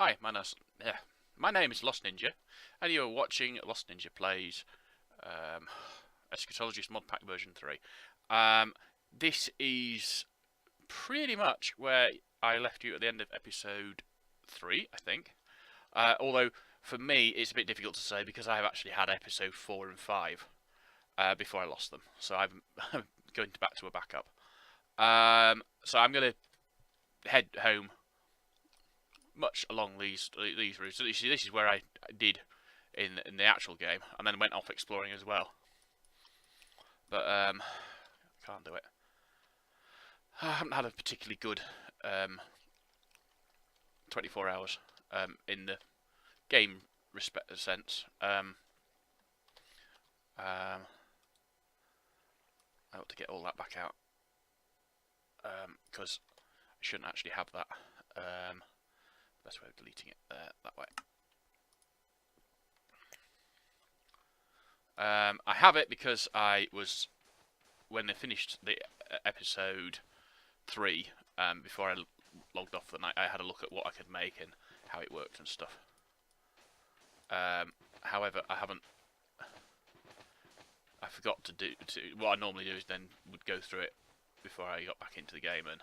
Hi, my name is Lost Ninja, and you are watching Lost Ninja Plays Eskatologist Modpack version 3. This is pretty much where I left you at the end of episode 3, I think. Although, for me, it's a bit difficult to say because I have actually had episode 4 and 5 before I lost them. So I'm going back to a backup. So I'm going to head home much along these routes. So this is where I did in the actual game, and then went off exploring as well. But can't do it. I haven't had a particularly good 24 hours in the game sense. I ought to get all that back out because I shouldn't actually have that. Best way of deleting it that way. I have it because I was, when I finished the episode 3, before I logged off for the night, I had a look at what I could make and how it worked and stuff. However, I forgot to do. What I normally do is then would go through it before I got back into the game and.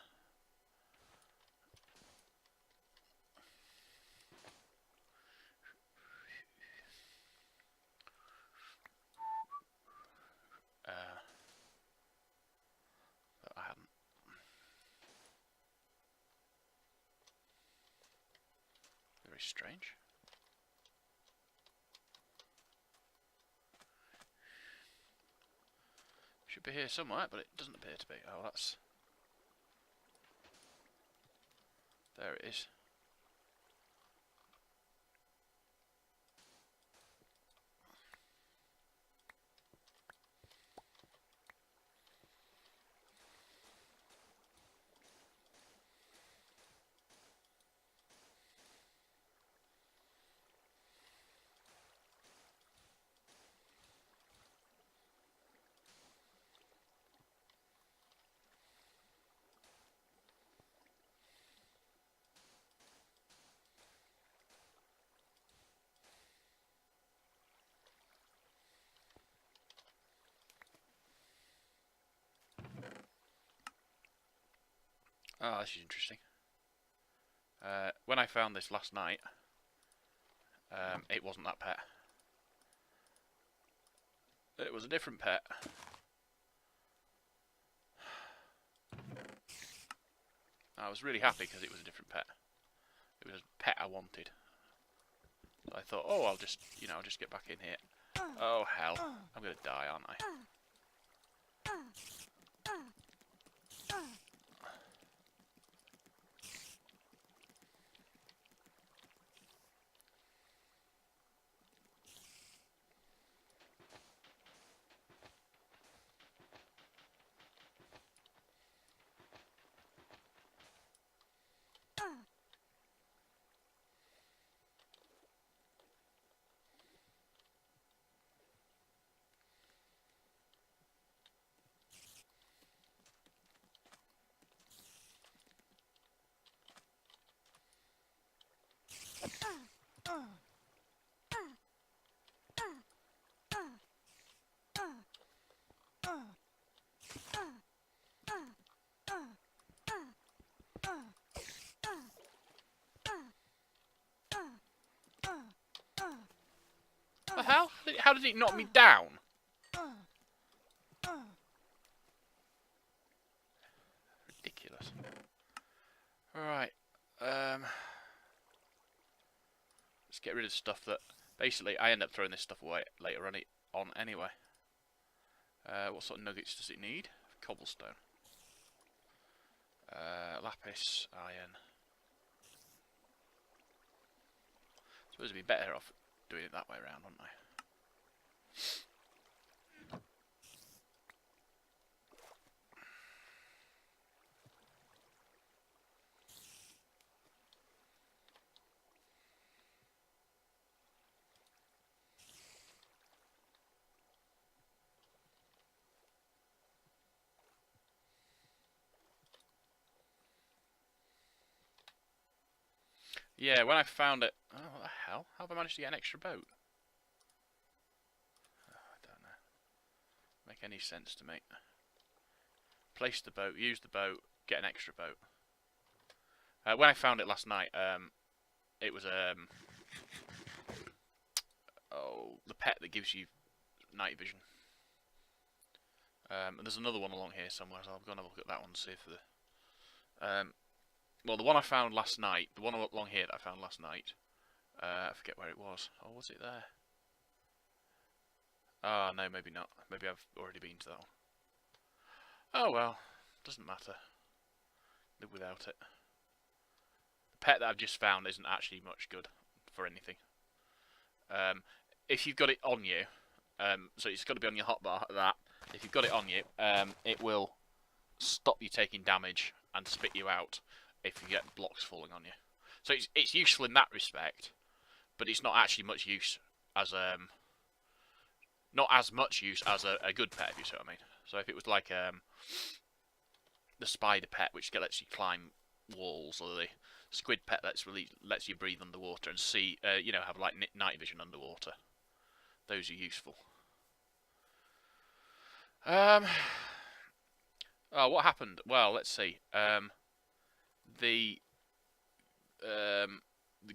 But I hadn't. Very strange. Should be here somewhere, but it doesn't appear to be. Oh, that's... There it is. Oh, this is interesting. When I found this last night, it wasn't that pet. It was a different pet. I was really happy because it was a different pet. It was a pet I wanted. So I thought, oh, I'll just get back in here. Oh, hell. I'm going to die, aren't I? What the hell? How did it knock me down? Ridiculous. Alright. Let's get rid of stuff that... Basically, I end up throwing this stuff away later on anyway. What sort of nuggets does it need? Cobblestone. Lapis, iron. I suppose it'd be better off doing it that way around, wouldn't I? Yeah, when I found it... Oh, what the hell? How have I managed to get an extra boat? Oh, I don't know. Make any sense to me. Place the boat, use the boat, get an extra boat. When I found it last night, it was the pet that gives you night vision. And there's another one along here somewhere, so I'm going to look at that one and see if the... well, the one I found last night, the one along here that I found last night, I forget where it was. Oh, was it there? Oh, no, maybe not. Maybe I've already been to that one. Oh, well, doesn't matter. Live without it. The pet that I've just found isn't actually much good for anything. If you've got it on you, so it's got to be on your hotbar, that. If you've got it on you, it will stop you taking damage and spit you out if you get blocks falling on you. So it's useful in that respect, but it's not actually much use as not as much use as a good pet, if you see what I mean. So if it was like the spider pet, which lets you climb walls, or the squid pet that lets you breathe underwater and see, have like night vision underwater, those are useful. Oh, what happened? Well, let's see. The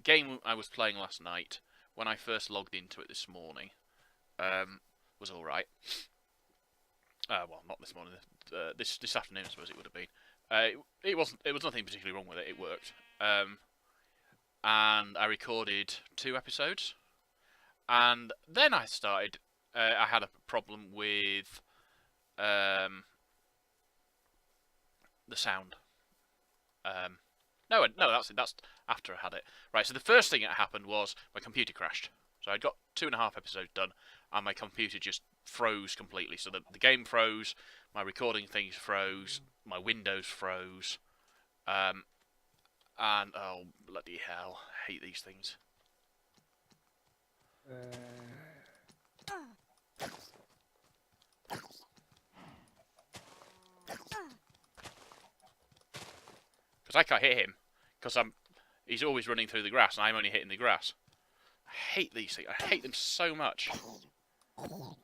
game I was playing last night, when I first logged into it this morning, was all right. Well, not this morning. This afternoon, I suppose it would have been. It wasn't. It was nothing particularly wrong with it. It worked. And I recorded 2 episodes, and then I started. I had a problem with the sound. No, that's after I had it. Right, so the first thing that happened was my computer crashed. So I got 2.5 episodes done, and my computer just froze completely. So the game froze, my recording things froze, my Windows froze, and oh bloody hell, I hate these things. Because I can't hit him, because he's always running through the grass, and I'm only hitting the grass. I hate these things. I hate them so much. Annoying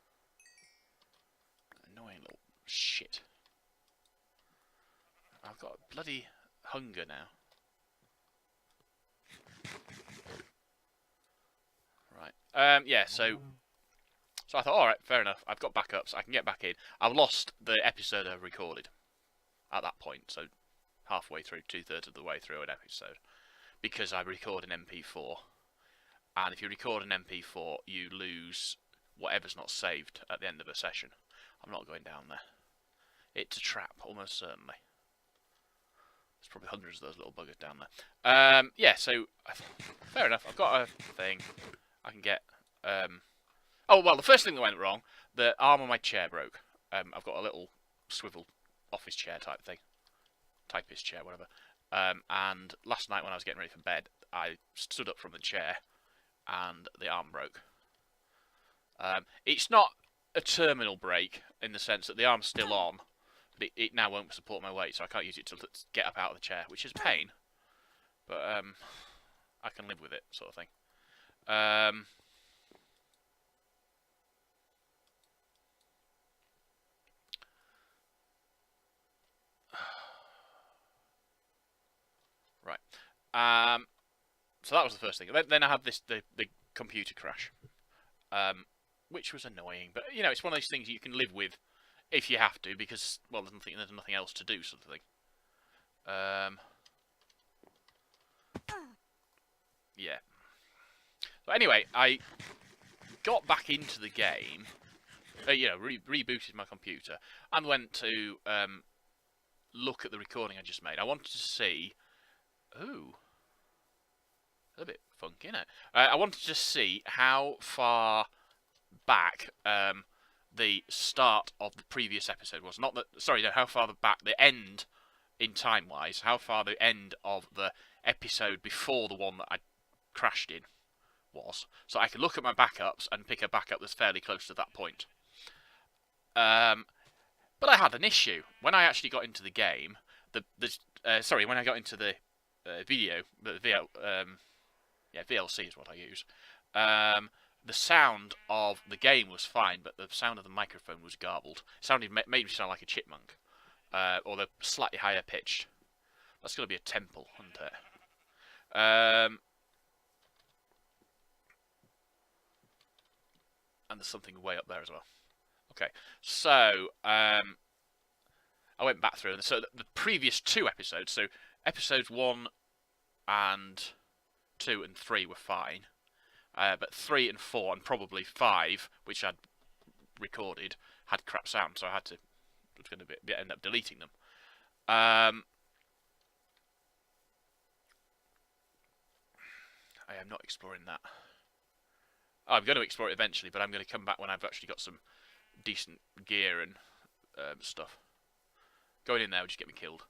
little shit. I've got bloody hunger now. Right. Yeah, so I thought, alright, fair enough. I've got backups. I can get back in. I've lost the episode I recorded at that point, so halfway through, 2/3 of the way through an episode, because I record an MP4. And if you record an MP4, you lose whatever's not saved at the end of a session. I'm not going down there. It's a trap, almost certainly. There's probably hundreds of those little buggers down there. Yeah, so, fair enough. I've got a thing. I can get... Oh, well, the first thing that went wrong, the arm on my chair broke. I've got a little swivel office chair type thing. Typist chair, whatever. And last night when I was getting ready for bed, I stood up from the chair, and the arm broke. It's not a terminal break in the sense that the arm's still on, but it now won't support my weight, so I can't use it to get up out of the chair, which is a pain. But I can live with it, sort of thing. Right. So that was the first thing. Then I had the computer crash, which was annoying. But you know, it's one of those things you can live with if you have to, because well, there's nothing else to do, sort of thing. Yeah. So anyway, I got back into the game. Rebooted my computer and went to look at the recording I just made. I wanted to see. Ooh. A bit funky, isn't it? I wanted to see how far back the start of the previous episode was. How far back the end in time-wise. How far the end of the episode before the one that I crashed in was. So I could look at my backups and pick a backup that's fairly close to that point. But I had an issue. When I actually got into the game, when I got into the video, but VLC is what I use. The sound of the game was fine, but the sound of the microphone was garbled. It made me sound like a chipmunk, or the slightly higher pitched. That's going to be a temple, isn't it? And there's something way up there as well. Okay, so I went back through, and so the previous 2 episodes, so episodes 1 and 2 and 3 were fine, but 3 and 4 and probably 5, which I'd recorded, had crap sound, so I was going to end up deleting them. I am not exploring that. I'm going to explore it eventually, but I'm going to come back when I've actually got some decent gear and stuff. Going in there would just get me killed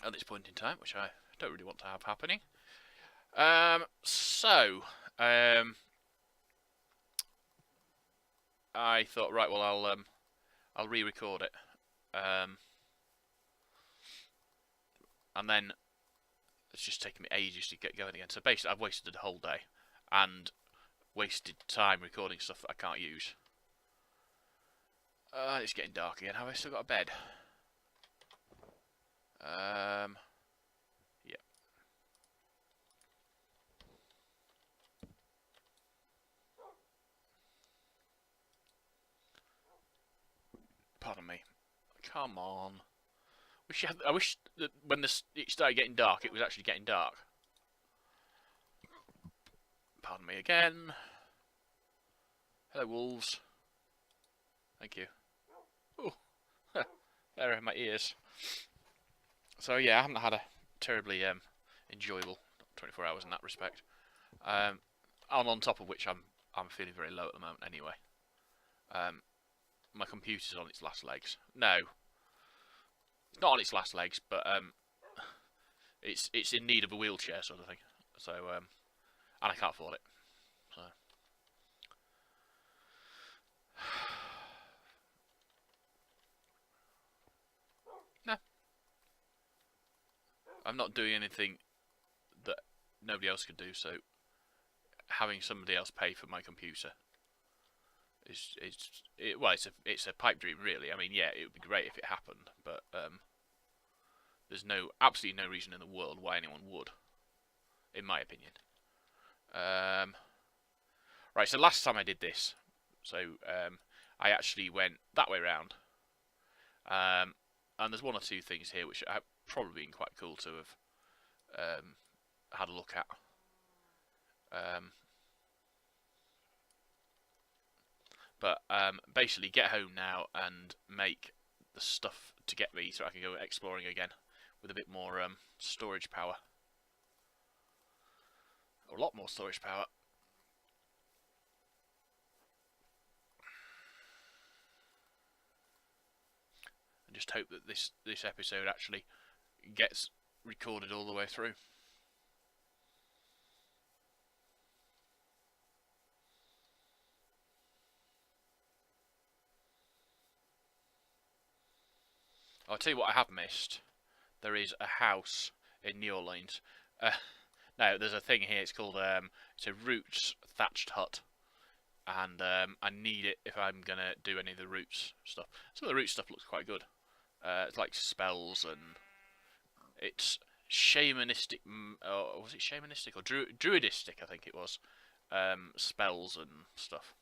at this point in time, which I don't really want to have happening. I thought, right, well, I'll re-record it, and then it's just taken me ages to get going again. So basically, I've wasted a whole day and wasted time recording stuff that I can't use. It's getting dark again. Have I still got a bed? Yeah. Pardon me. Come on. I wish that when it started getting dark, it was actually getting dark. Pardon me again. Hello, wolves. Thank you. Oh, there are my ears. So yeah, I haven't had a terribly enjoyable 24 hours in that respect. On top of which I'm feeling very low at the moment anyway. My computer's on its last legs. No, it's not on its last legs, but it's in need of a wheelchair sort of thing. So and I can't afford it. So. No, I'm not doing anything that nobody else could do. So having somebody else pay for my computer it's a pipe dream, really. I mean, yeah, it would be great if it happened, but there's absolutely no reason in the world why anyone would, in my opinion. Right, so last time I did this, so I actually went that way around, and there's 1 or 2 things here which have probably been quite cool to have had a look at. But basically get home now and make the stuff to get me so I can go exploring again with a bit more storage power. Or a lot more storage power. And just hope that this episode actually gets recorded all the way through. I'll tell you what I have missed. There is a house in New Orleans. Now, there's a thing here. It's called it's a roots thatched hut, and I need it if I'm gonna do any of the roots stuff. Some of the roots stuff looks quite good. It's like spells, and it's shamanistic. Or was it shamanistic or druidistic? I think it was. Spells and stuff.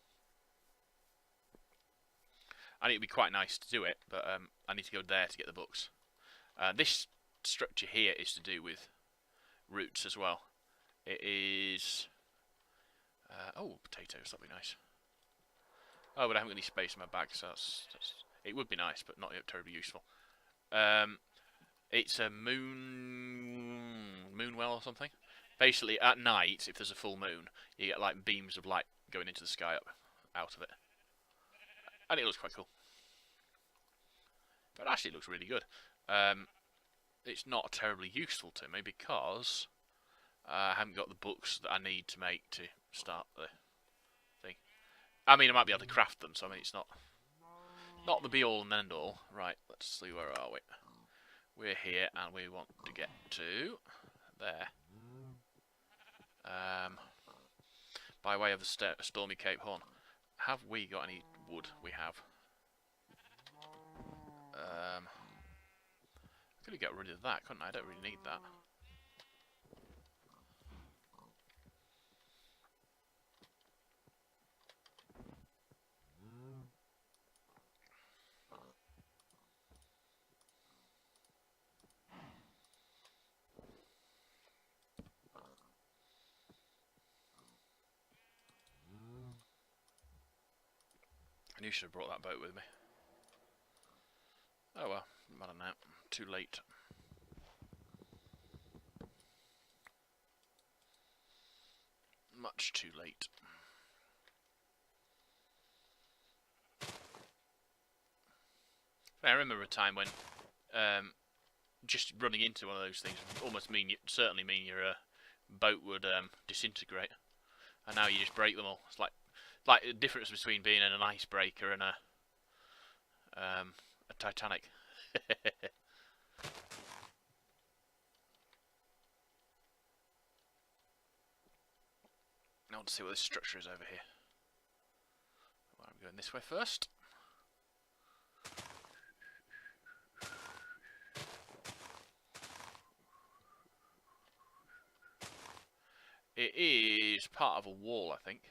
And it'd be quite nice to do it, but I need to go there to get the books. This structure here is to do with roots as well. It is... oh, potatoes, that'd be nice. Oh, but I haven't got any space in my bag, so it would be nice, but not terribly useful. It's a moon well or something. Basically, at night, if there's a full moon, you get like beams of light going into the sky out of it. And it looks quite cool. But actually it looks really good. It's not terribly useful to me because I haven't got the books that I need to make to start the thing. I mean, I might be able to craft them, so I mean, it's not the be-all and end-all. Right, let's see, where are we? we're here and we want to get to there. By way of the stormy Cape Horn. Have we got any wood? We have. Could have got rid of that, couldn't I? I don't really need that. I knew I should have brought that boat with me. Oh well, I don't know. Too late. Much too late. I remember a time when just running into one of those things would almost certainly mean your boat would disintegrate, and now you just break them all. It's like the difference between being in an icebreaker and a Titanic. I want to see what this structure is over here. Well, I'm going this way first. It is part of a wall, I think.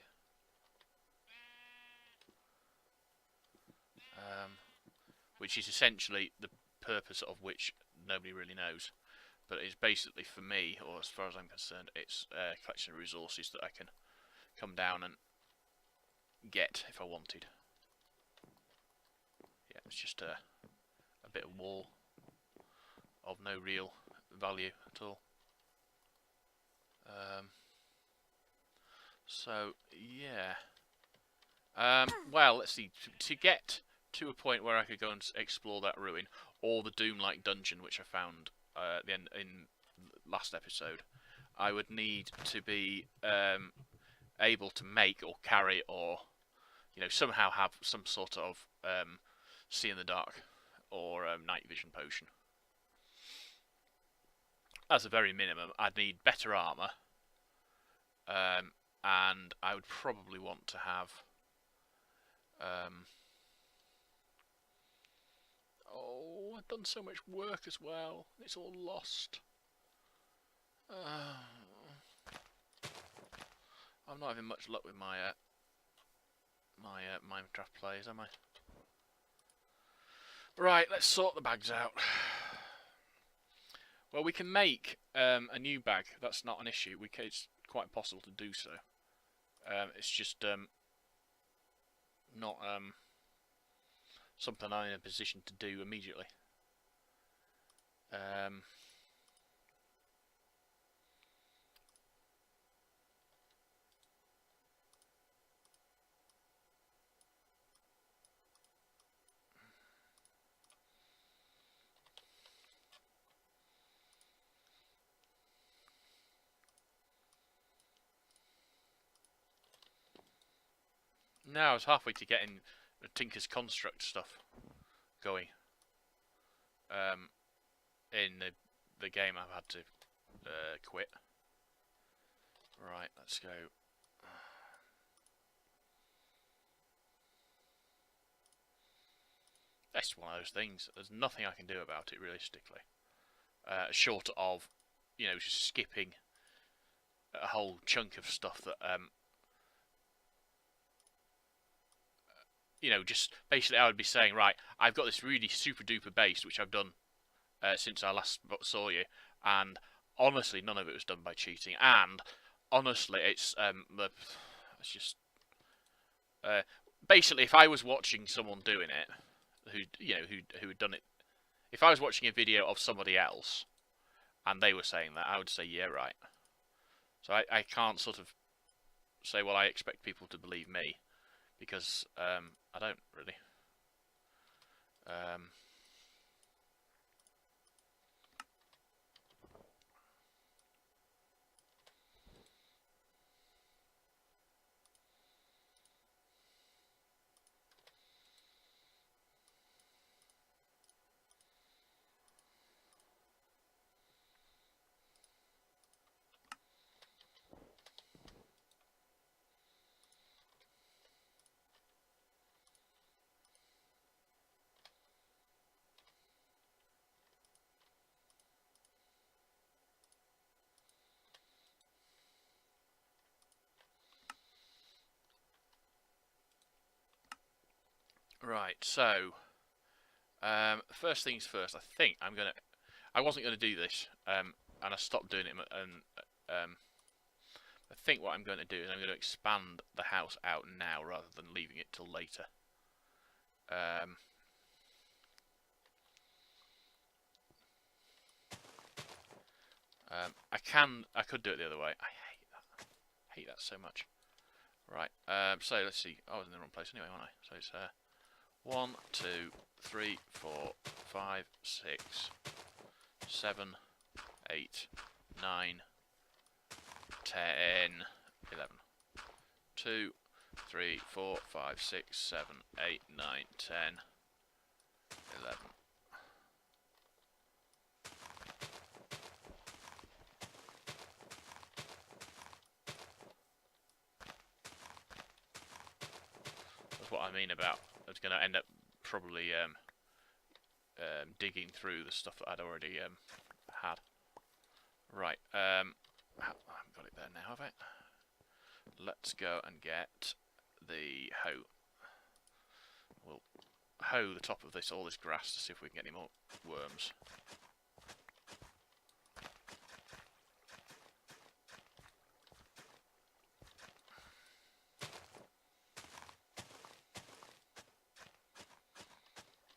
Which is essentially the purpose of which nobody really knows. But it's basically, for me, or as far as I'm concerned, it's a collection of resources that I can come down and get if I wanted. Yeah, it's just a bit of wall of no real value at all. So, yeah. Well, let's see. To get to a point where I could go and explore that ruin, or the Doom-like dungeon, which I found at the end in last episode, I would need to be able to make or carry or, you know, somehow have some sort of see in the dark or night vision potion. As a very minimum, I'd need better armour, and I would probably want to have oh, I've done so much work as well. It's all lost. I'm not having much luck with my Minecraft plays, am I? Right, let's sort the bags out. Well, we can make a new bag. That's not an issue. It's quite possible to do so. It's just not something I'm in a position to do immediately. Now I was halfway to getting the Tinker's Construct stuff going. In the game I've had to quit. Right, let's go. That's one of those things. There's nothing I can do about it realistically, short of, you know, just skipping a whole chunk of stuff that you know, just basically I would be saying, right, I've got this really super duper base which I've done since I last saw you, and honestly none of it was done by cheating, and honestly it's just basically if I was watching someone doing it who had done it, if I was watching a video of somebody else and they were saying that, I would say, yeah, right. So I can't sort of say, well, I expect people to believe me, because I don't really. Right, so first things first. I wasn't gonna do this, and I stopped doing it. And I think what I'm going to do is I'm going to expand the house out now rather than leaving it till later. I could do it the other way. I hate that so much. Right. So let's see. I was in the wrong place anyway, wasn't I? So it's 1, 2, 3, 4, 5, 6, 7, 8, 9, 10, 11. 2, 3, 4, 5, 6, 7, 8, 9, 10, 11. That's what I mean about I was going to end up probably digging through the stuff that I'd already had. Right, I haven't got it there now, have I? Let's go and get the hoe. We'll hoe the top of all this grass to see if we can get any more worms.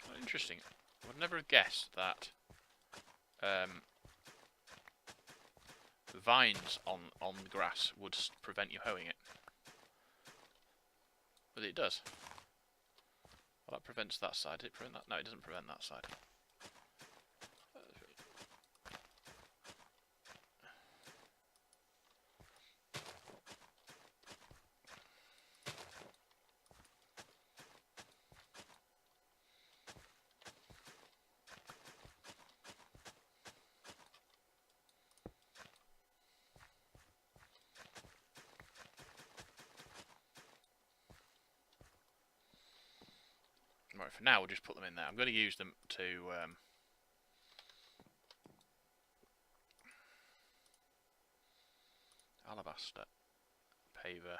Oh, interesting. I would never have guessed that vines on the grass would prevent you hoeing it. But it does. Well, that prevents that side. Did it prevent that? No, it doesn't prevent that side. Right, for now we'll just put them in there. I'm going to use them to alabaster, paver,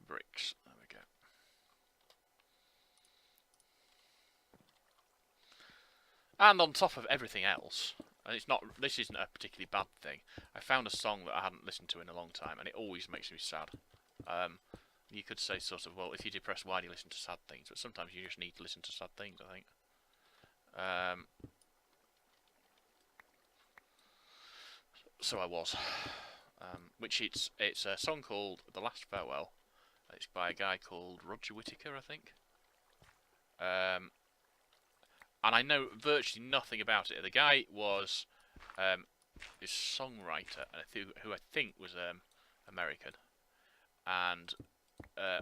bricks. There we go. And on top of everything else, and this isn't a particularly bad thing, I found a song that I hadn't listened to in a long time, and it always makes me sad. You could say sort of, well, if you're depressed, why do you listen to sad things? But sometimes you just need to listen to sad things, I think. So I was. Which it's a song called The Last Farewell. It's by a guy called Roger Whittaker, I think. And I know virtually nothing about it. The guy was a songwriter, who I think was American, and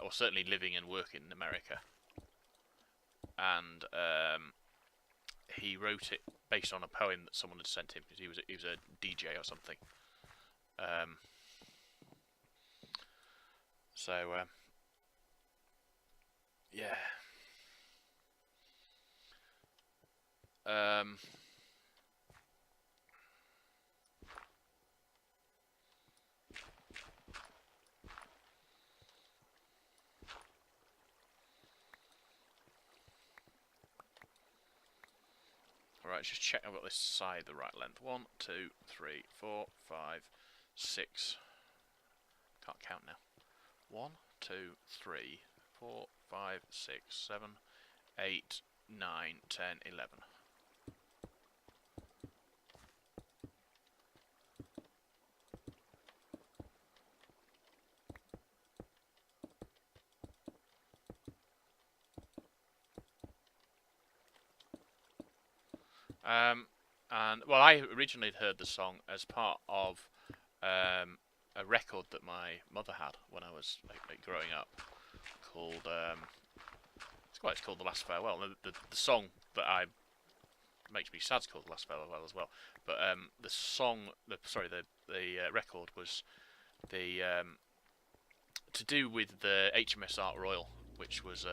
or certainly living and working in America. And he wrote it based on a poem that someone had sent him because he was a DJ or something. Yeah. Alright, just check I've got this side the right length. 1, 2, 3, 4, 5, 6. Can't count now. 1, 2, 3, 4, 5, 6, 7, 8, 9, 10, 11. And well, I originally had heard the song as part of a record that my mother had when I was like growing up, called it's called The Last Farewell. The song that makes me sad is called The Last Farewell as well. But the record was to do with the HMS Ark Royal, which was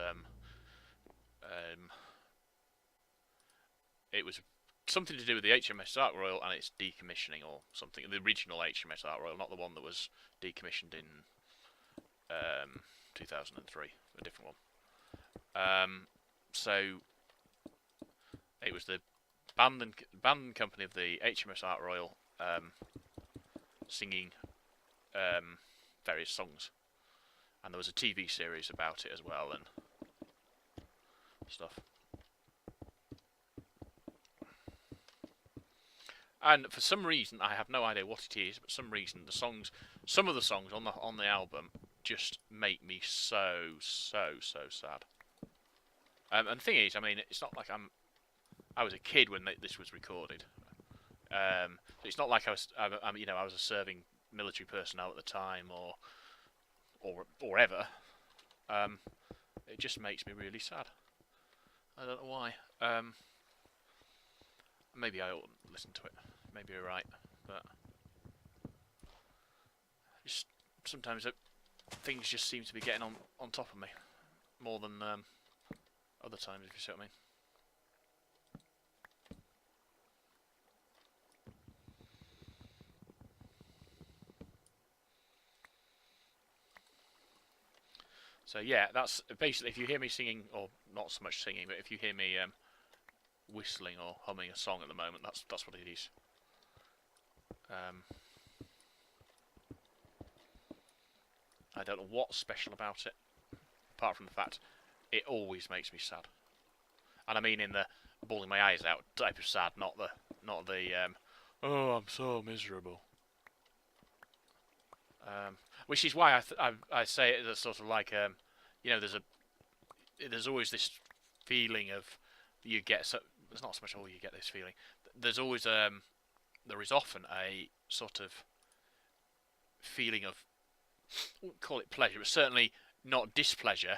it was something to do with the HMS Ark Royal and its decommissioning or something. The original HMS Ark Royal, not the one that was decommissioned in 2003, a different one. So it was the band company of the HMS Art Royal singing various songs, and there was a TV series about it as well and stuff. And for some reason, I have no idea what it is, but some reason some of the songs on the album just make me so sad. And the thing is, I mean, it's not like I was a kid when this was recorded. So it's not like I was a serving military personnel at the time or ever. It just makes me really sad. I don't know why. Maybe I ought to listen to it. Maybe you're right, but just sometimes things just seem to be getting on top of me more than other times, if you see what I mean. So yeah, that's basically, if you hear me singing, or not so much singing, but if you hear me whistling or humming a song at the moment, that's what it is. I don't know what's special about it, apart from the fact it always makes me sad. And I mean in the bawling my eyes out type of sad, not the oh, I'm so miserable. Which is why I say it as sort of like there's always this feeling of you get there's not so much you get this feeling. There's always there is often a sort of feeling of, I wouldn't call it pleasure, but certainly not displeasure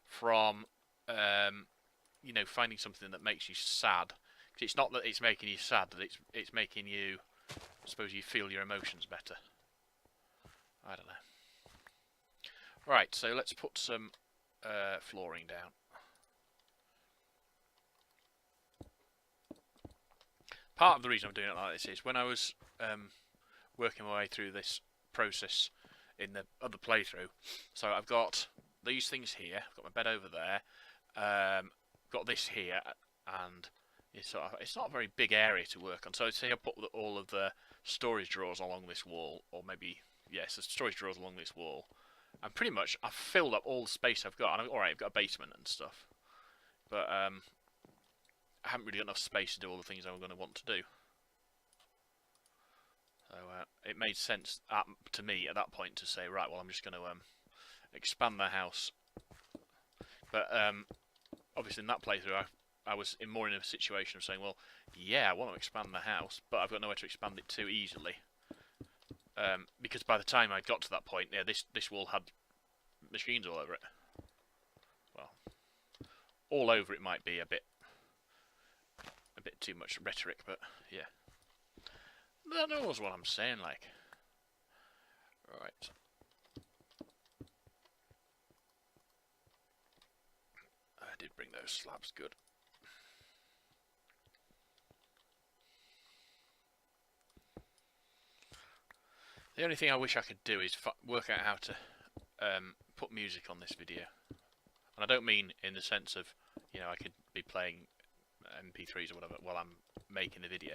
from finding something that makes you sad. Because it's not that it's making you sad, that it's making you, I suppose, you feel your emotions better. I don't know. Right, so let's put some flooring down. Part of the reason I'm doing it like this is when I was working my way through this process in the other playthrough, so I've got these things here, I've got my bed over there, got this here, and it's not a very big area to work on. So say I put all of the storage drawers along this wall, or maybe, yes, the storage drawers along this wall, and pretty much I've filled up all the space I've got. And alright, I've got a basement and stuff, but I haven't really got enough space to do all the things I'm going to want to do. So it made sense to me at that point to say, right, well, I'm just going to expand the house. But obviously in that playthrough, I was more in a situation of saying, well, yeah, I want to expand the house, but I've got nowhere to expand it too easily. Because by the time I got to that point, yeah, this wall had machines all over it. Well, all over it might be a bit too much rhetoric, but yeah, that knows what I'm saying. Like, right. I did bring those slabs good. The only thing I wish I could do is work out how to put music on this video. And I don't mean in the sense of, I could be playing MP3s or whatever while I'm making the video,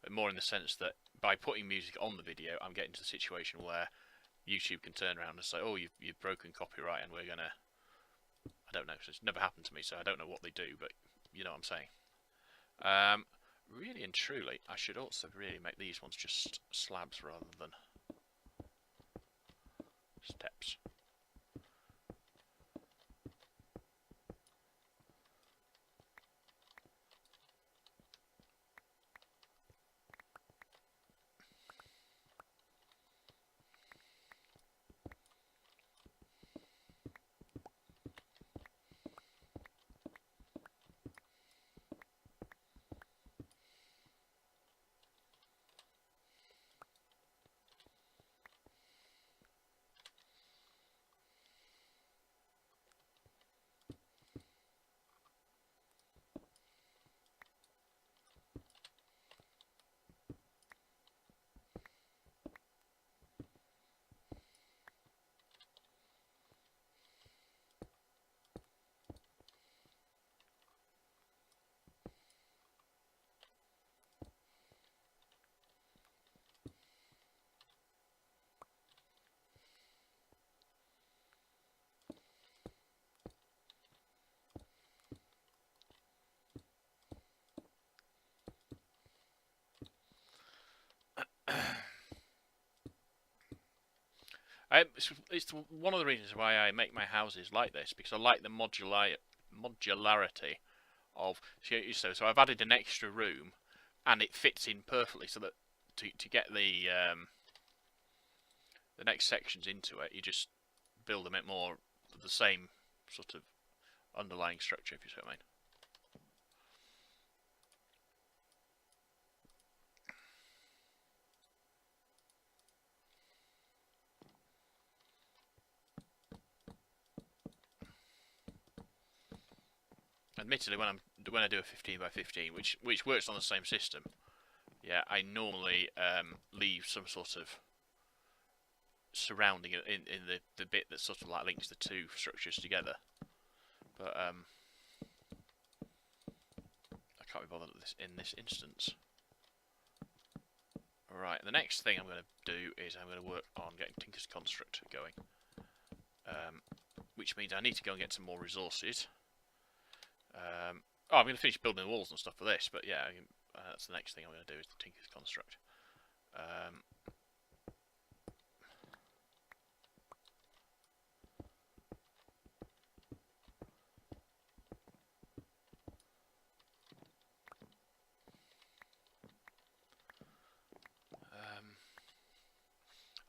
but more in the sense that by putting music on the video, I'm getting to the situation where YouTube can turn around and say, oh, you've broken copyright, and we're going to, I don't know, so it's never happened to me, so I don't know what they do, but you know what I'm saying. Really and truly, I should also really make these ones just slabs rather than steps. It's one of the reasons why I make my houses like this, because I like the modularity of. So I've added an extra room, and it fits in perfectly. So that to get the next sections into it, you just build them at more the same sort of underlying structure, if you see what I mean. Admittedly, when I do a 15 by 15, which works on the same system, yeah, I normally leave some sort of surrounding in the bit that sort of like links the two structures together. But I can't be bothered in this instance. Right, the next thing I'm going to do is I'm going to work on getting Tinker's Construct going, which means I need to go and get some more resources. I'm going to finish building the walls and stuff for this, but yeah, that's the next thing I'm going to do is the Tinker's Construct.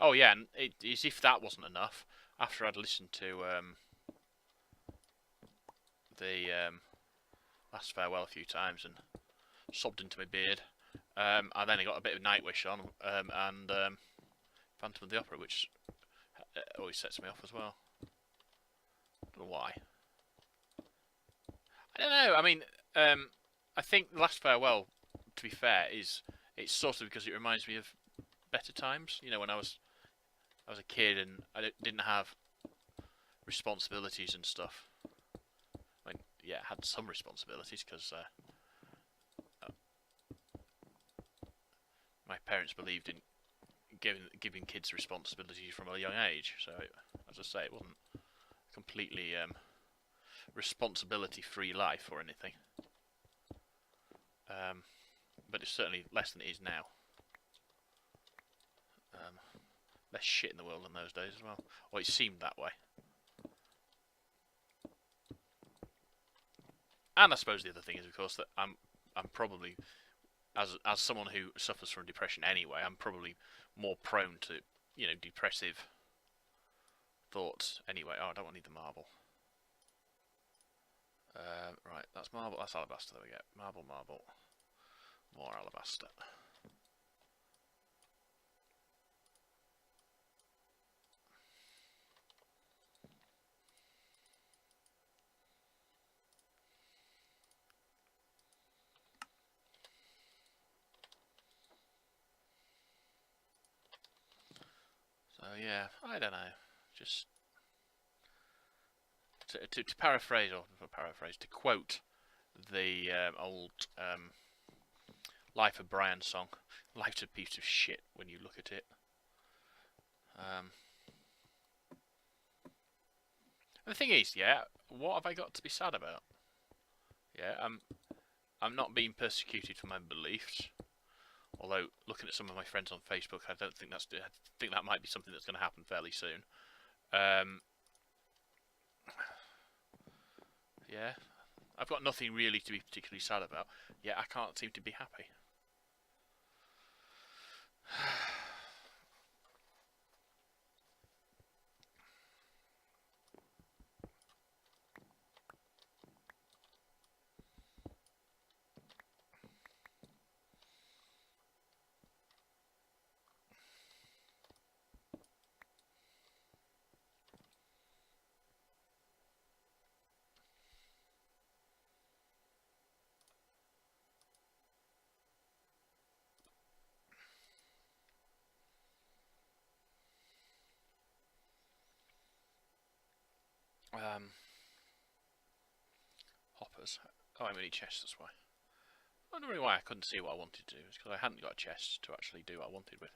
Oh yeah, and as if that wasn't enough, after I'd listened to the Last Farewell a few times and sobbed into my beard, I then got a bit of Nightwish on, and Phantom of the Opera, which always sets me off as well. I don't know why. I don't know. I mean, I think The Last Farewell, to be fair, it's sort of because it reminds me of better times. You know, when I was a kid and I didn't have responsibilities and stuff. I mean, yeah, I had some responsibilities because my parents believed in giving kids responsibilities from a young age. So, as I say, it wasn't completely responsibility-free life or anything. But it's certainly less than it is now. Less shit in the world in those days as well. Or it seemed that way. And I suppose the other thing is, of course, that I'm probably, as someone who suffers from depression anyway, I'm probably more prone to, you know, depressive thoughts anyway. Oh, I don't need the marble. Right, that's marble, that's alabaster, there we go. Marble, more alabaster. So yeah, I don't know, just to paraphrase, or not paraphrase, to quote the old Life of Brian song, life's a piece of shit when you look at it. And the thing is, yeah, what have I got to be sad about? Yeah, I'm not being persecuted for my beliefs. Although, looking at some of my friends on Facebook, I don't think I think that might be something that's going to happen fairly soon. Yeah, I've got nothing really to be particularly sad about. Yeah, I can't seem to be happy. Hoppers. Oh, I'm in chests, that's why. I wonder why I couldn't see what I wanted to do. It's because I hadn't got a chest to actually do what I wanted with.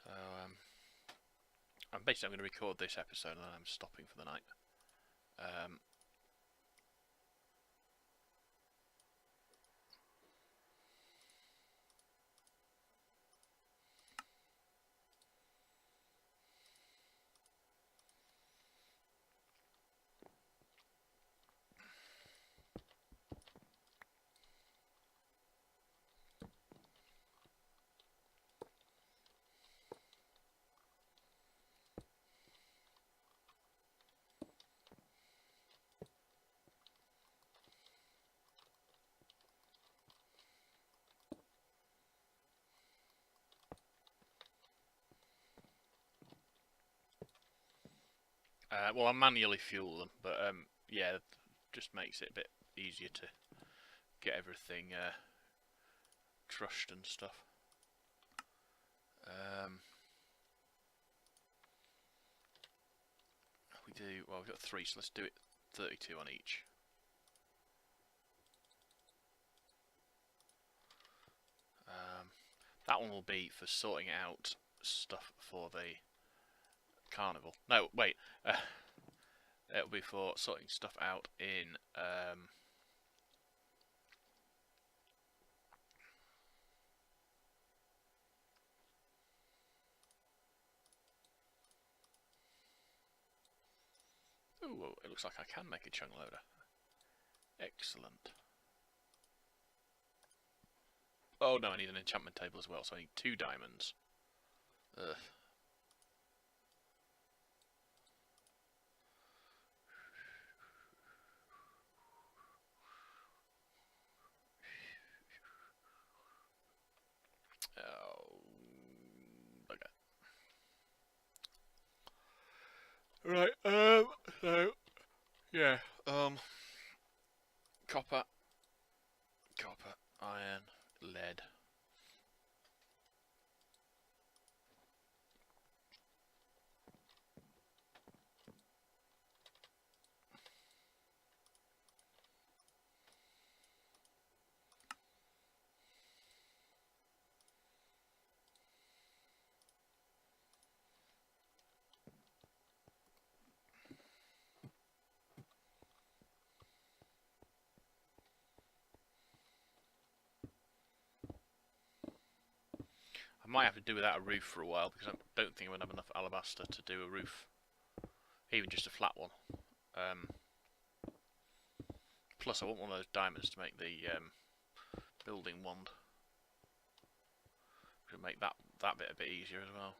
So, I'm going to record this episode and then I'm stopping for the night. Well, I manually fuel them, but yeah, just makes it a bit easier to get everything crushed and stuff. Well, we've got 3, so let's do it 32 on each. That one will be for sorting out stuff for the carnival. No, wait. It'll be for sorting stuff out in ooh, it looks like I can make a chunk loader. Excellent. Oh no, I need an enchantment table as well, so I need 2 diamonds. Ugh. Oh, bugger. Right, so, yeah, copper, iron, lead. I might have to do without a roof for a while because I don't think I'm going to have enough alabaster to do a roof. Even just a flat one. Plus I want one of those diamonds to make the building wand. Which will make that bit a bit easier as well.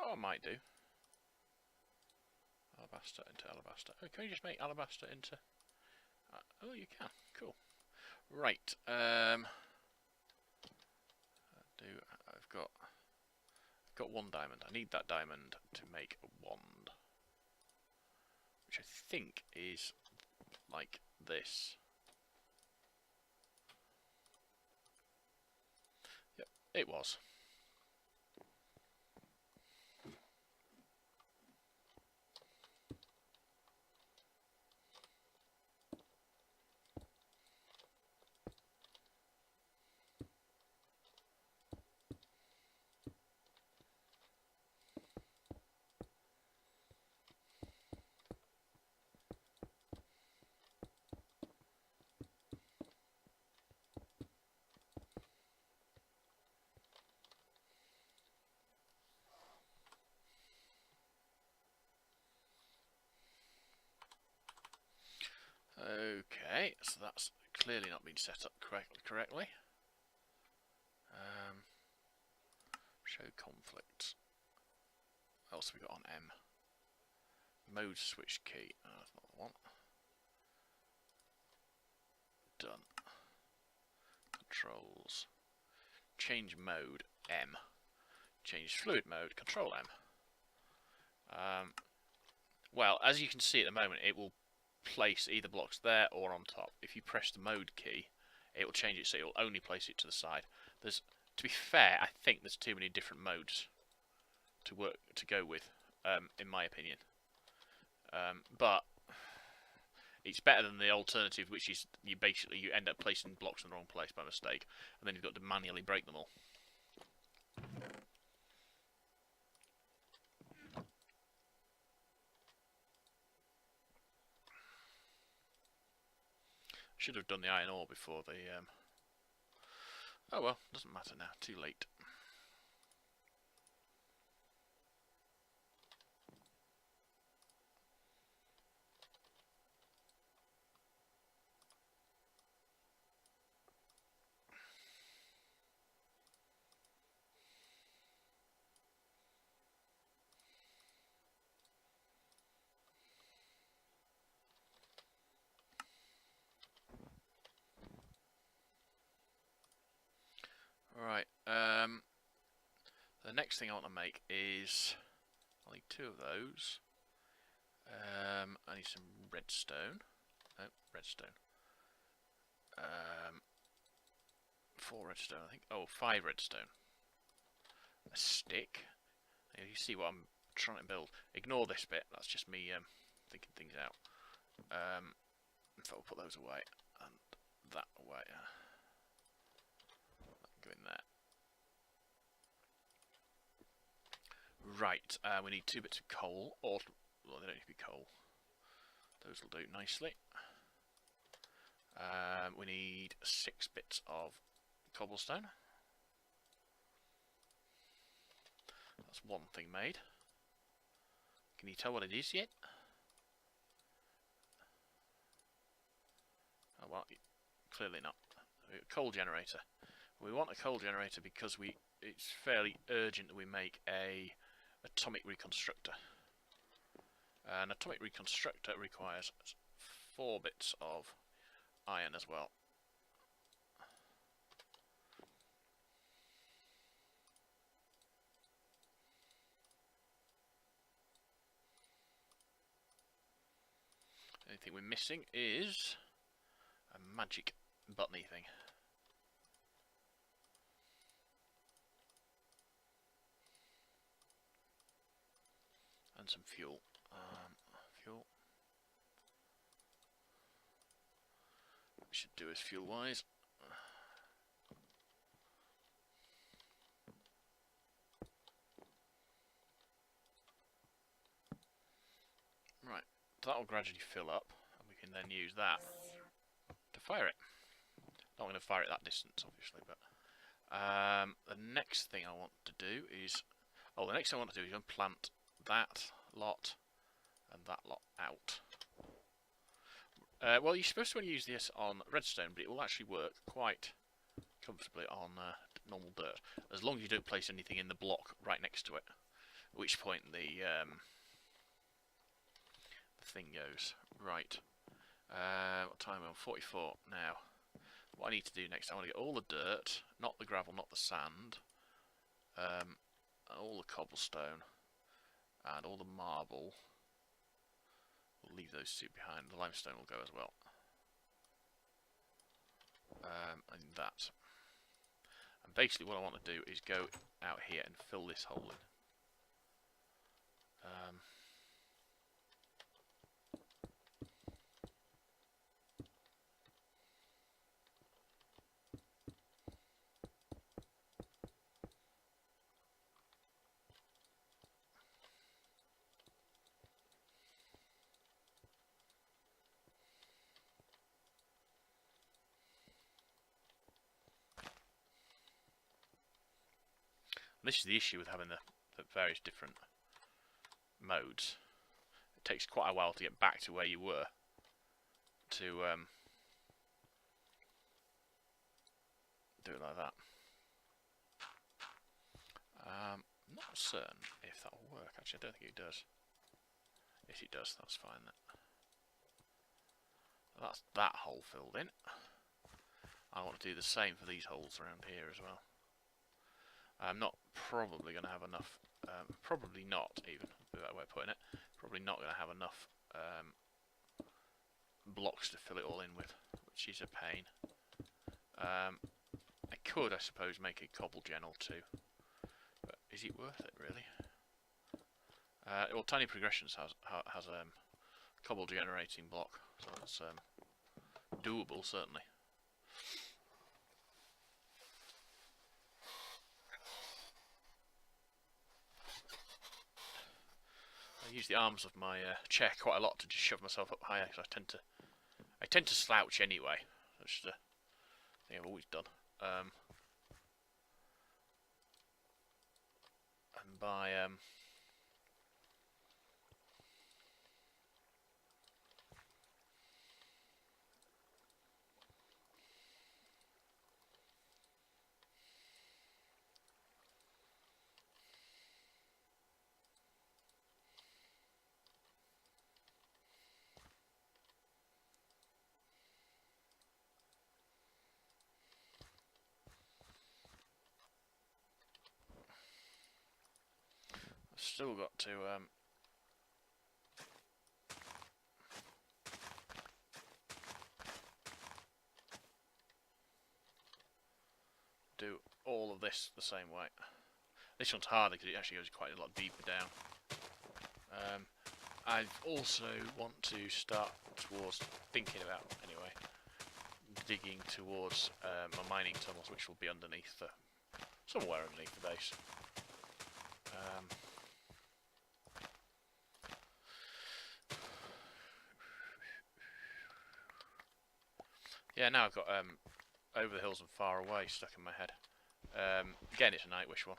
Oh, I might do. Alabaster into alabaster. Oh, can you just make alabaster into... oh, you can. Cool. Right. I've got 1 diamond. I need that diamond to make a wand. Which I think is like this. Yep, it was. Okay, so that's clearly not been set up correctly. Show conflicts. What else have we got on M? Mode switch key. Oh, that's not the one. Done. Controls. Change mode M. Change fluid mode. Control M. Well, as you can see at the moment, it will place either blocks there or on top. If you press the mode key, it will change it so it will only place it to the side. To be fair, I think there's too many different modes to go with, in my opinion. But it's better than the alternative, which is you end up placing blocks in the wrong place by mistake, and then you've got to manually break them all. Should have done the iron ore before the... oh well, doesn't matter now, too late. next thing I want to make is, I'll need 2 of those. I need some redstone. No, redstone. 4 redstone, I think. Oh, 5 redstone. A stick. You see what I'm trying to build. Ignore this bit. That's just me thinking things out. So I'll put those away and that away. Go in there. Right. We need 2 bits of coal. Or well, they don't need to be coal. Those will do nicely. We need 6 bits of cobblestone. That's 1 thing made. Can you tell what it is yet? Oh well, clearly not. A coal generator. We want a coal generator because it's fairly urgent that we make a atomic reconstructor. An atomic reconstructor requires 4 bits of iron as well. The only thing we're missing is a magic buttony thing. And some fuel. Fuel. We should do is fuel wise. Right, so that will gradually fill up, and we can then use that to fire it. Not going to fire it that distance, obviously, but the next thing I want to do is, unplant that lot and that lot out. Well, you're supposed to only use this on redstone, but it will actually work quite comfortably on normal dirt, as long as you don't place anything in the block right next to it. At which point the thing goes. Right. What time are we on? 44 now. What I need to do next, I want to get all the dirt, not the gravel, not the sand, all the cobblestone, and all the marble. We'll leave those 2 behind. The limestone will go as well. And that. And basically what I want to do is go out here and fill this hole in. This is the issue with having the various different modes. It takes quite a while to get back to where you were to do it like that. Not certain if that will work. Actually, I don't think it does. Yes, it does. That's fine. That's that hole filled in. I want to do the same for these holes around here as well. I'm not probably going to have enough, probably not even, a better way of putting it, probably not going to have enough blocks to fill it all in with, which is a pain. I could, I suppose, make a cobble gen or 2, but is it worth it really? Well, Tiny Progressions has a cobble generating block, so it's doable certainly. I use the arms of my chair quite a lot to just shove myself up higher, because I tend to slouch anyway. That's just a thing I've always done. And by still got to do all of this the same way. This one's harder because it actually goes quite a lot deeper down. I also want to start towards thinking about, anyway, digging towards my mining tunnels, which will be underneath the, somewhere underneath the base. Yeah, now I've got Over the Hills and Far Away stuck in my head. Again, it's a Nightwish one.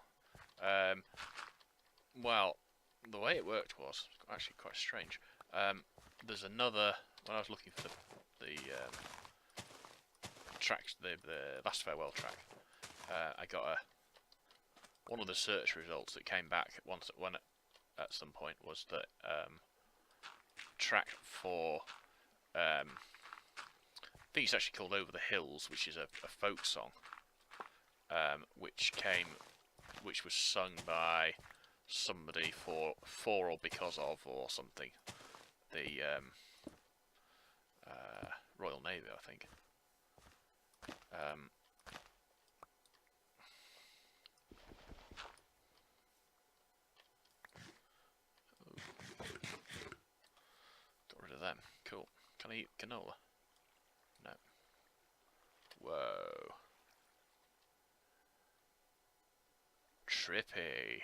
Well, the way it worked was actually quite strange. There's another, when I was looking for the tracks, the Last Farewell track, I got one of the search results that came back at some point was that track for I think it's actually called Over the Hills, which is a folk song, which was sung by somebody for or because of or something, the Royal Navy, I think. Got rid of them. Cool. Can I eat canola? No. Whoa. Trippy.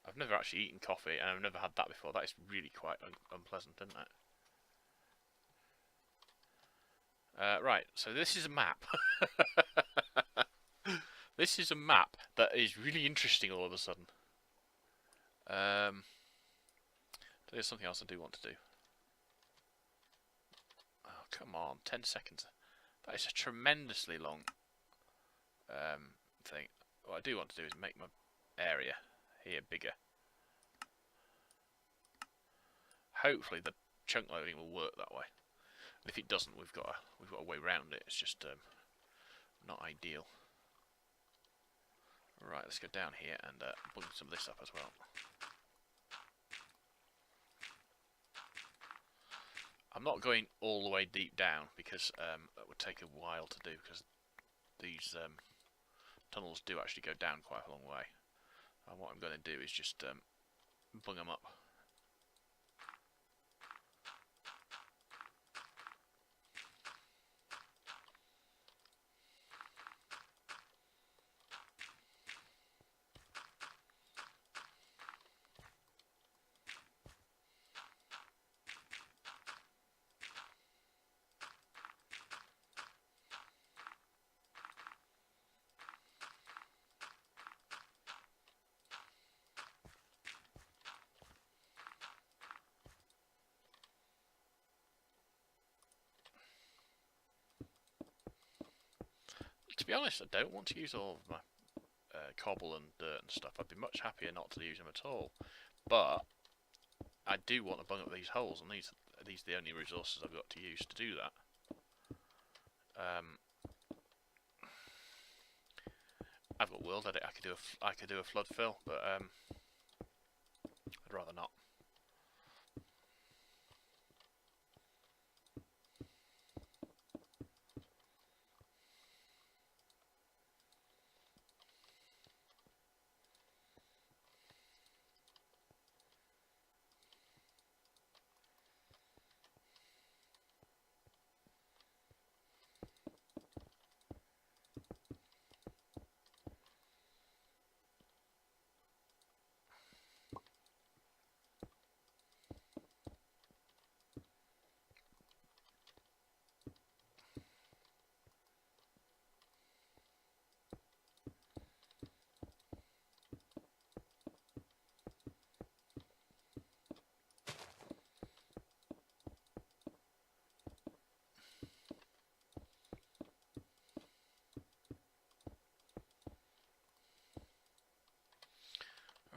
I've never actually eaten coffee, and I've never had that before. That is really quite unpleasant, isn't it? Right, so this is a map. This is a map that is really interesting all of a sudden. There's something else I do want to do. Oh, come on, 10 seconds. That is a tremendously long thing. What I do want to do is make my area here bigger. Hopefully the chunk loading will work that way. And if it doesn't, we've got a way around it. It's just not ideal. Right, let's go down here and bring some of this up as well. I'm not going all the way deep down because that would take a while to do, because these tunnels do actually go down quite a long way. And what I'm going to do is just bung them up. To be honest, I don't want to use all of my cobble and dirt and stuff. I'd be much happier not to use them at all. But I do want to bung up these holes, and these are the only resources I've got to use to do that. I've got world edit. I could do a flood fill, but I'd rather not.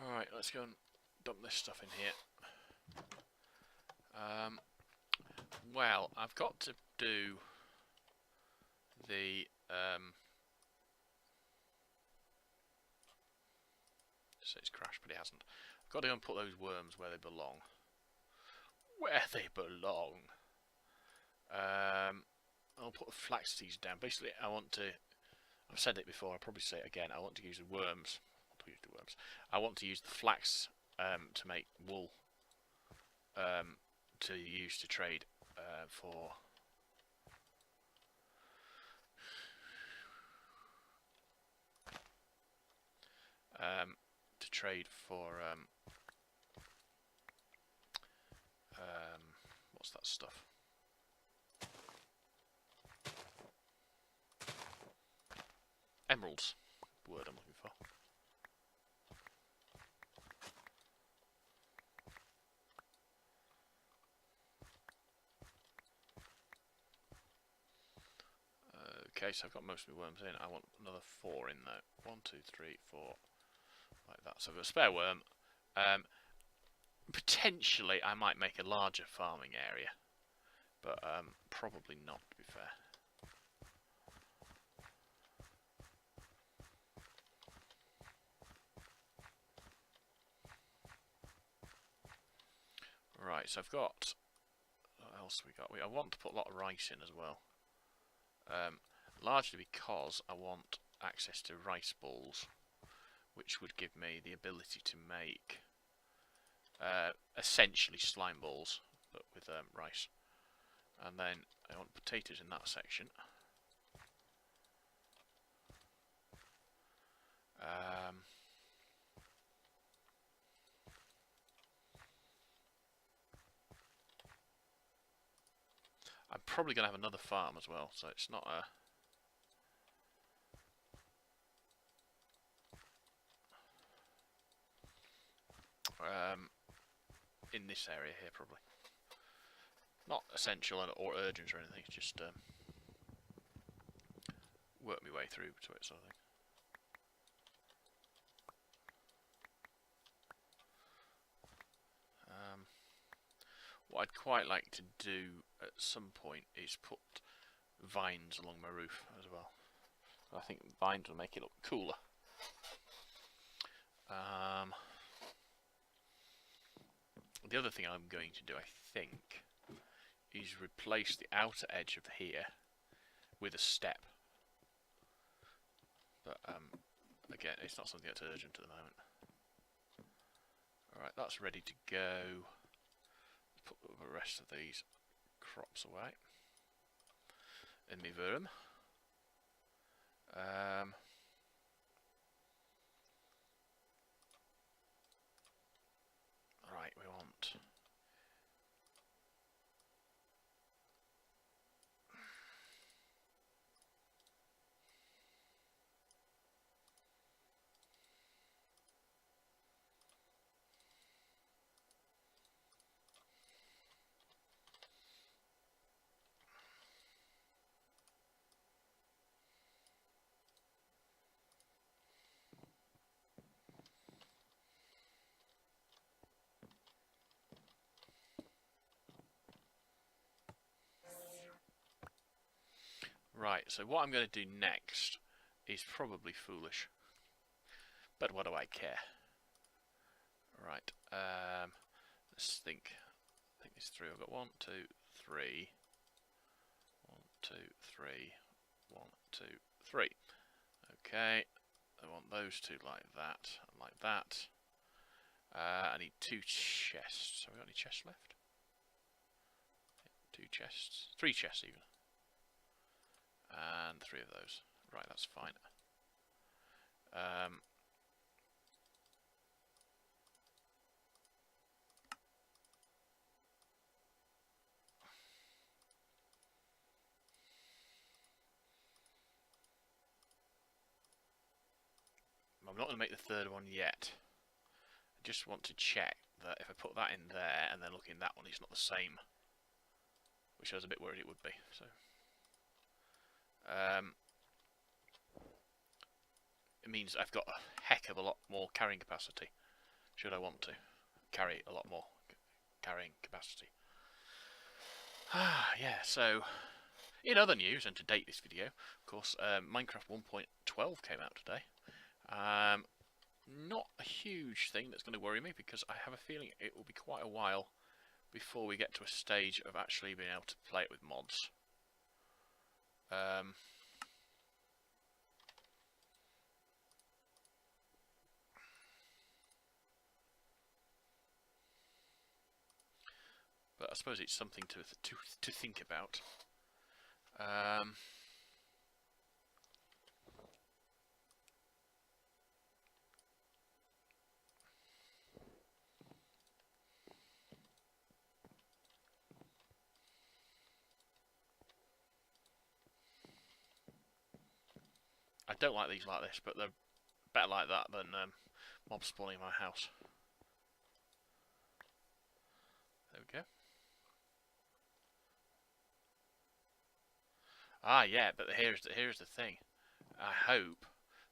Alright, let's go and dump this stuff in here. Well, I've got to do the So it's crashed, but it hasn't. I've got to go and put those worms where they belong. Where they belong. I'll put the flax seeds down. Basically, I want to. I've said it before. I'll probably say it again. I want to use the worms. I want to use the flax to make wool. To use to trade for. To trade for what's that stuff? Emeralds. The word I'm looking for. Okay, so I've got most of my worms in. I want another 4 in there. 1, 2, 3, 4. Like that. So I've got a spare worm. Potentially I might make a larger farming area. But probably not, to be fair. Right, so I've got... What else have we got? I want to put a lot of rice in as well. Largely because I want access to rice balls, which would give me the ability to make essentially slime balls, but with rice. And then I want potatoes in that section. I'm probably going to have another farm as well, so it's not a... in this area here, probably. Not essential or urgent or anything, it's just work my way through to it, sort of thing. What I'd quite like to do at some point is put vines along my roof as well. I think vines will make it look cooler. The other thing I'm going to do, I think, is replace the outer edge of here with a step. But again, it's not something that's urgent at the moment. Alright, that's ready to go. Put the rest of these crops away in my worm. Right, we want... Right, so what I'm going to do next is probably foolish. But what do I care? Right, let's think. I think there's 3. I've got 1, 2, 3. 1, 2, 3. 1, 2, 3. Okay, I want those 2 like that and like that. I need 2 chests. Have we got any chests left? 2 chests. 3 chests even. And 3 of those. Right, that's fine. I'm not going to make the 3rd one yet. I just want to check that if I put that in there and then look in that one, it's not the same. Which I was a bit worried it would be. So, it means I've got a heck of a lot more carrying capacity. Should I want to carry a lot more carrying capacity? Yeah, so In other news, and to date this video, of course, Minecraft 1.12 came out today. Not a huge thing that's going to worry me, because I have a feeling it will be quite a while before we get to a stage of actually being able to play it with mods. But I suppose it's something to think about. I don't like these like this, but they're better like that than mobs spawning in my house. There we go. Ah, yeah, but here's the thing. I hope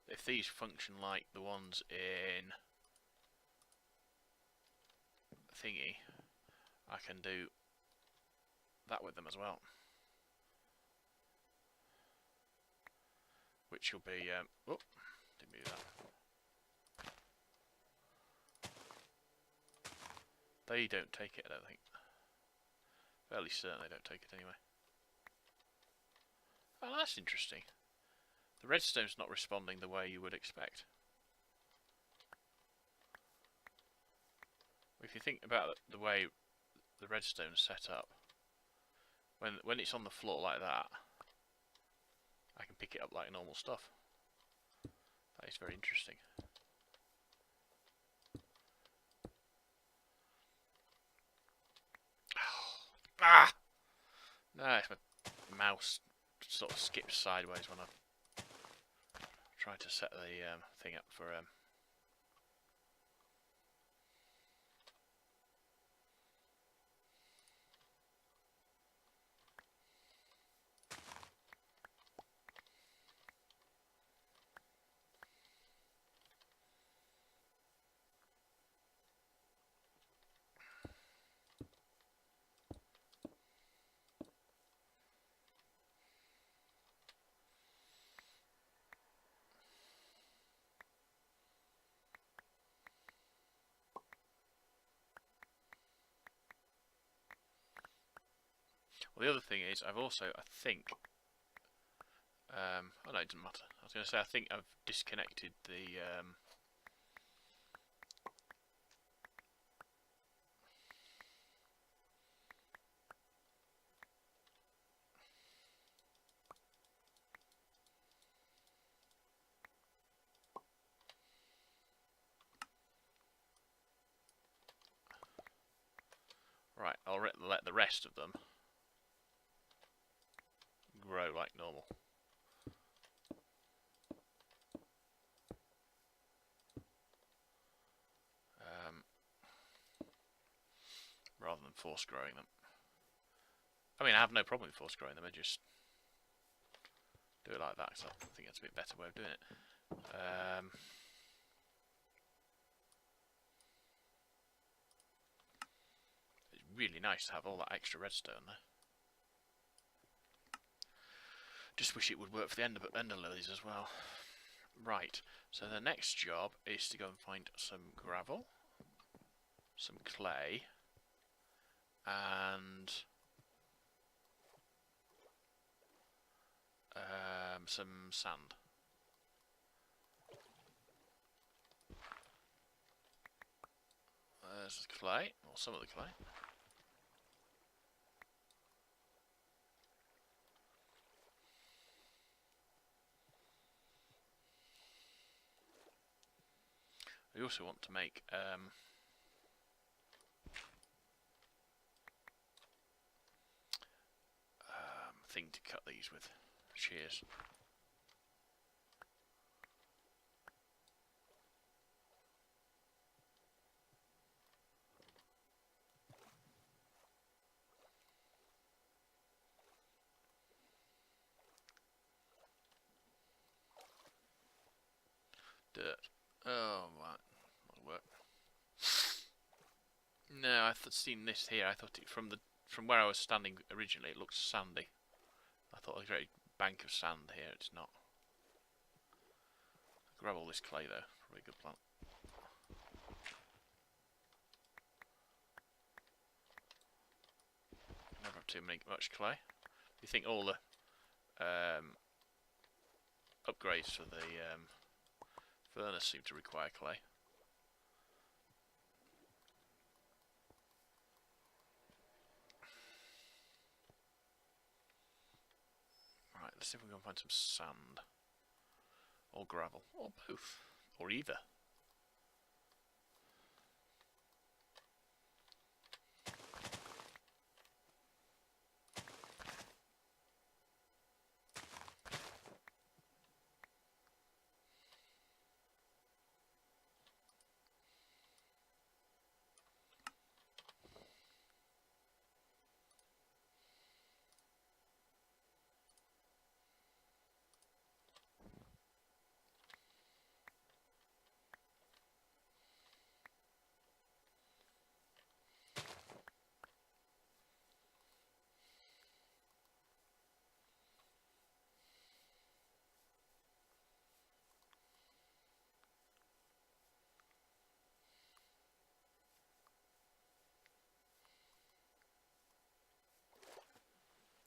if these function like the ones in thingy, I can do that with them as well. Which will be, oh, didn't do that. They don't take it, I don't think. Fairly certain they don't take it anyway. Oh, that's interesting. The redstone's not responding the way you would expect. If you think about the way the redstone's set up, when it's on the floor like that, I can pick it up like normal stuff. That is very interesting. Ah! No, it's my mouse sort of skips sideways when I try to set the thing up for Well, the other thing is, I've also, I think, oh no, it doesn't matter. I was going to say, I think I've disconnected the, right, I'll let the rest of them grow like normal. Rather than force growing them. I mean, I have no problem with force growing them, I just do it like that, because I think that's a bit better way of doing it. It's really nice to have all that extra redstone there. Just wish it would work for the ender lilies as well. Right, so the next job is to go and find some gravel, some clay, and some sand. There's the clay, or some of the clay. We also want to make thing to cut these with, shears. Dirt. Oh, right. That'll work. No, I've seen this here. I thought it from where I was standing originally, it looked sandy. I thought I'd create a bank of sand here. It's not. Grab all this clay though. Probably a good plan. Never have too much clay. You think all the upgrades for the furnace seem to require clay? Right, let's see if we can find some sand. Or gravel. Or both. Or either.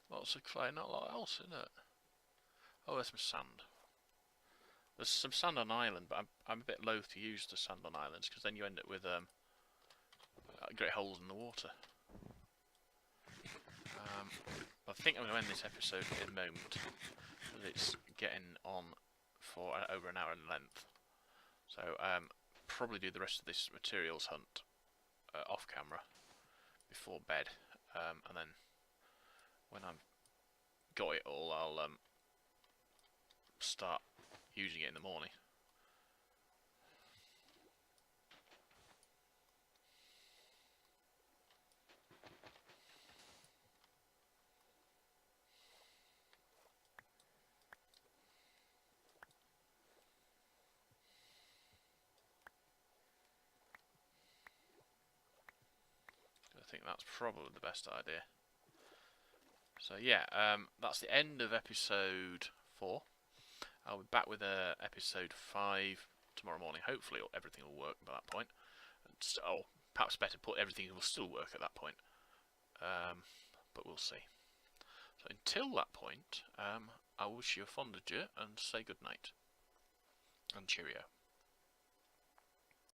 Lots of clay, not a lot else, isn't it? Oh, there's some sand. There's some sand on island, but I'm a bit loath to use the sand on islands because then you end up with great holes in the water. I think I'm going to end this episode in a moment because it's getting on for over an hour in length. So probably do the rest of this materials hunt off camera before bed, and then when I've got it all, I'll start using it in the morning. I think that's probably the best idea. So yeah, that's the end of episode 4. I'll be back with episode 5 tomorrow morning. Hopefully everything will work by that point. Oh, perhaps better put, everything will still work at that point. But we'll see. So until that point, I wish you a fond adieu and say good night. And cheerio.